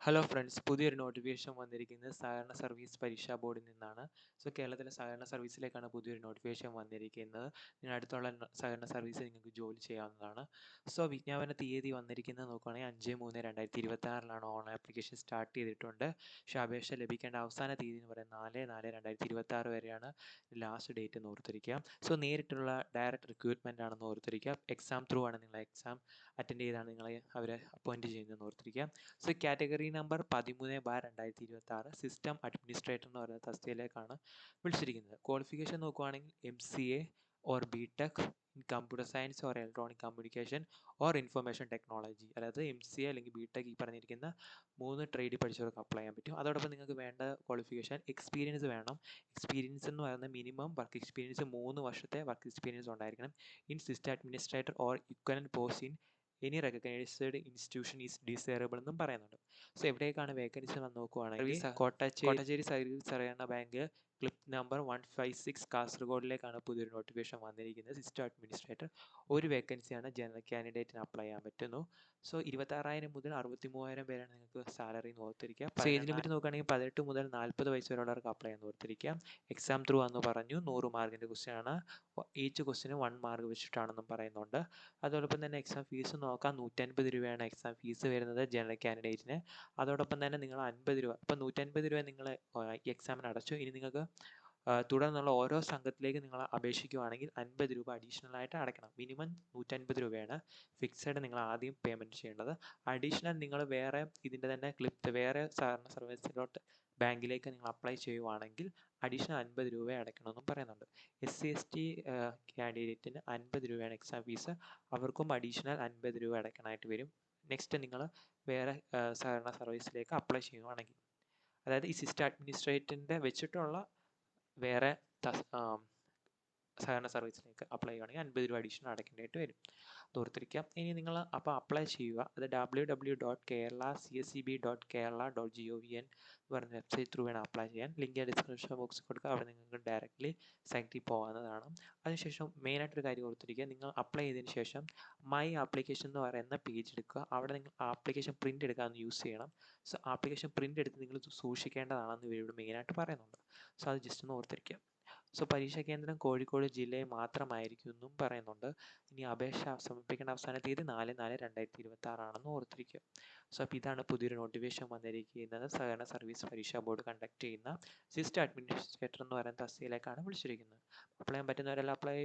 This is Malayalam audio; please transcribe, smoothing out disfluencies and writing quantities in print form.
ഹലോ ഫ്രണ്ട്സ്, പുതിയൊരു നോട്ടിഫിക്കേഷൻ വന്നിരിക്കുന്നത് സഹകരണ സർവീസ് പരീക്ഷാ ബോർഡിൽ നിന്നാണ്. കേരളത്തിലെ സഹകരണ സർവീസിലേക്കാണ് പുതിയൊരു നോട്ടിഫിക്കേഷൻ വന്നിരിക്കുന്നത്. നിങ്ങൾ അടുത്തുള്ള സഹകരണ സർവീസിൽ നിങ്ങൾക്ക് ജോലി ചെയ്യാവുന്നതാണ്. വിജ്ഞാപന തീയതി വന്നിരിക്കുന്നത് നോക്കുകയാണെങ്കിൽ 5/3/2026 ഓൺലൈൻ ആപ്ലിക്കേഷൻ സ്റ്റാർട്ട് ചെയ്തിട്ടുണ്ട്. പക്ഷേ അപേക്ഷ ലഭിക്കേണ്ട അവസാന തീയതി എന്ന് പറയുന്നത് 4/4/2026 വരെയാണ് ലാസ്റ്റ് ഡേറ്റ് എന്ന് ഓർത്തിരിക്കുക. നേരിട്ടുള്ള ഡയറക്റ്റ് റിക്രൂട്ട്മെൻ്റ് ആണെന്ന് ഓർത്തിരിക്കുക. എക്സാം ത്രൂ ആണ് നിങ്ങൾ എക്സാം അറ്റൻഡ് ചെയ്താണ് നിങ്ങളെ അവരെ അപ്പോയിൻറ്റ് ചെയ്യുന്നതെന്ന് ഓർത്തിരിക്കുക. കാറ്റഗറി നമ്പർ 13/2026 സിസ്റ്റം അഡ്മിനിസ്ട്രേറ്റർ എന്ന് പറയുന്ന തസ്തികയിലേക്കാണ് വിളിച്ചിരിക്കുന്നത്. ക്വാളിഫിക്കേഷൻ നോക്കുകയാണെങ്കിൽ MCA or BTech in computer science or electronic communication or information technology, അതായത് MCA അല്ലെങ്കിൽ BTech ഈ പറഞ്ഞിരിക്കുന്ന 3 ട്രേഡിൽ പഠിച്ചവർക്ക് അപ്ലൈ ചെയ്യാൻ പറ്റും. അതോടൊപ്പം നിങ്ങൾക്ക് വേണ്ട ക്വാളിഫിക്കേഷൻ എക്സ്പീരിയൻസ് വേണം. എക്സ്പീരിയൻസ് എന്ന് പറയുന്നത് മിനിമം വർക്ക് എക്സ്പീരിയൻസ് 3 വർഷത്തെ വർക്ക് എക്സ്പീരിയൻസ് ഉണ്ടായിരിക്കണം in system administrator or equivalent post in any recognised institution is desirable എന്നും പറയുന്നുണ്ട്. എവിടേക്കാണ് വേക്കൻസി വന്ന് നോക്കുകയാണെങ്കിൽ കോട്ടച്ചേരി സർവീസ് സഹകരണ ബാങ്ക് ക്ലിപ്പ് നമ്പർ 156 കാസർഗോഡിലേക്കാണ് പുതിയൊരു നോട്ടിഫിക്കേഷൻ വന്നിരിക്കുന്നത്. സിസ്റ്റം അഡ്മിനിസ്ട്രേറ്റർ ഒരു വേക്കൻസിയാണ്. ജനറൽ കാൻഡിഡേറ്റിന് അപ്ലൈ ചെയ്യാൻ പറ്റുന്നു. 26,000 മുതൽ 63,000 വരെയാണ് നിങ്ങൾക്ക് സാലറി എന്ന് ഓർത്തിരിക്കുക. ഏജ് ലിമിറ്റ് നോക്കുകയാണെങ്കിൽ 18 മുതൽ 40 വയസ്സ് വരെയുള്ളവർക്ക് അപ്ലൈ ചെയ്യാൻ ഓർത്തിരിക്കുക. എക്സാം ത്രൂ ആണെന്ന് പറഞ്ഞു. 100 മാർക്കിൻ്റെ ക്വസ്റ്റ്യൻ ആണ്. ഈച്ച് ക്വസ്റ്റിന് 1 മാർക്ക് വെച്ചിട്ടാണെന്നും പറയുന്നുണ്ട്. അതോടൊപ്പം തന്നെ എക്സാം ഫീസ് നോക്കാം. 150 രൂപയാണ് എക്സാം ഫീസ് വരുന്നത് ജനറൽ കാൻഡിഡേറ്റിന്. അതോടൊപ്പം തന്നെ നിങ്ങൾ 50 രൂപ, ഇപ്പം 150 രൂപ നിങ്ങൾ എക്സാമിന് അടച്ചു. ഇനി നിങ്ങൾക്ക് തുടർന്നുള്ള ഓരോ സംഘത്തിലേക്ക് നിങ്ങൾ അപേക്ഷിക്കുകയാണെങ്കിൽ 50 രൂപ അഡീഷണൽ ആയിട്ട് അടയ്ക്കണം. മിനിമം 150 രൂപയാണ് ഫിക്സഡ് നിങ്ങൾ ആദ്യം പേയ്മെൻറ്റ് ചെയ്യേണ്ടത്. അഡീഷണൽ നിങ്ങൾ വേറെ ഇതിൻ്റെ തന്നെ വേറെ സഹകരണ സർവീസിലോട്ട് ബാങ്കിലേക്ക് നിങ്ങൾ അപ്ലൈ ചെയ്യുവാണെങ്കിൽ അഡീഷണൽ 50 രൂപ അടയ്ക്കണമെന്നും പറയുന്നുണ്ട്. SC/ST കാൻഡിഡേറ്റിന് 50 രൂപയാണ് എക്സാം ഫീസ്. അവർക്കും അഡീഷണൽ 50 രൂപ അടയ്ക്കാനായിട്ട് വരും. നെക്സ്റ്റ് നിങ്ങൾ വേറെ സഹകരണ സർവീസിലേക്ക് അപ്ലൈ ചെയ്യുവാണെങ്കിൽ, അതായത് ഈ സിസ്റ്റം അഡ്മിനിസ്ട്രേറ്ററിൻ്റെ വെച്ചിട്ടുള്ള വേറെ സഹകരണ സർവീസിലേക്ക് അപ്ലൈ ചെയ്യുകയാണെങ്കിൽ 50 രൂപ അഡീഷണൽ അടയ്ക്കേണ്ടതായിട്ട് വരും. ഓർത്തിരിക്കാം. ഇനി നിങ്ങൾ അപ്പോൾ അപ്ലൈ ചെയ്യുക. അത് www.kerala.cseb.kerala.gov.in എന്ന് പറഞ്ഞ വെബ്സൈറ്റ് ത്രൂ വേണം അപ്ലൈ ചെയ്യാൻ. ലിങ്ക് ഡിസ്ക്രിപ്ഷൻ ബോക്സിൽ കൊടുക്കുക. അവിടെ നിങ്ങൾക്ക് ഡയറക്റ്റ്ലി സൈറ്റിൽ പോകാവുന്നതാണ്. അതിനുശേഷം മെയിനായിട്ടൊരു കാര്യം ഓർത്തിരിക്കുക. നിങ്ങൾ അപ്ലൈ ചെയ്തതിന് ശേഷം മൈ ആപ്ലിക്കേഷൻ എന്ന് പറയുന്ന പേജ് എടുക്കുക. അവിടെ നിങ്ങൾ ആപ്ലിക്കേഷൻ പ്രിൻ്റ് എടുക്കാമെന്ന് യൂസ് ചെയ്യണം. ആപ്ലിക്കേഷൻ പ്രിൻ്റ് എടുത്ത് നിങ്ങൾ സൂക്ഷിക്കേണ്ടതാണെന്ന് ഇവരോട് മെയിനായിട്ട് പറയുന്നുണ്ട്. അത് ജസ്റ്റ് ഒന്ന് ഓർത്തിരിക്കുക. പരീക്ഷാ കേന്ദ്രം കോഴിക്കോട് ജില്ലയിൽ മാത്രമായിരിക്കും എന്നും പറയുന്നുണ്ട്. ഇനി അപേക്ഷ സമർപ്പിക്കേണ്ട അവസാന തീയതി 4/4/2026 ആണെന്ന് ഓർത്തിരിക്കുക. അപ്പോൾ ഇതാണ് പുതിയൊരു നോട്ടിഫിക്കേഷൻ വന്നിരിക്കുന്നത്. സഹകരണ സർവീസ് പരീക്ഷാ ബോർഡ് കണ്ടക്ട് ചെയ്യുന്ന സിസ്റ്റം അഡ്മിനിസ്ട്രേറ്റർ എന്ന് പറയുന്ന തസ്തികയിലേക്കാണ് വിളിച്ചിരിക്കുന്നത്. അപ്ലൈ ചെയ്യാൻ പറ്റുന്നവരെല്ലാം അപ്ലൈ